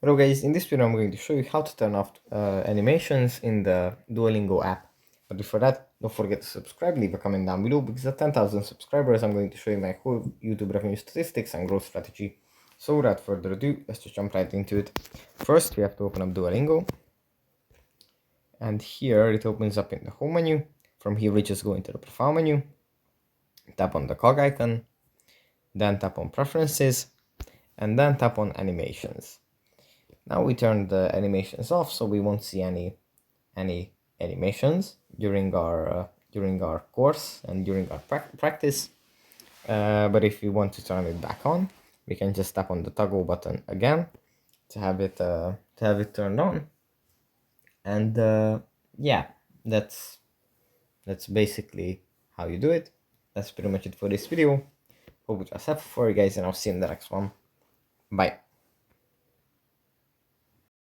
Hello guys, in this video I'm going to show you how to turn off animations in the Duolingo app. But before that, don't forget to subscribe, leave a comment down below, because at 10,000 subscribers I'm going to show you my whole YouTube revenue statistics and growth strategy. So without further ado, let's just jump right into it. First we have to open up Duolingo. And here it opens up in the home menu. From here we just go into the profile menu, tap on the cog icon, then tap on preferences, and then tap on animations. Now we turn the animations off, so we won't see any animations during our course and during our practice. But if we want to turn it back on, we can just tap on the toggle button again to have it turned on. And yeah, that's basically how you do it. That's pretty much it for this video. Hope it was helpful for you guys, and I'll see you in the next one. Bye.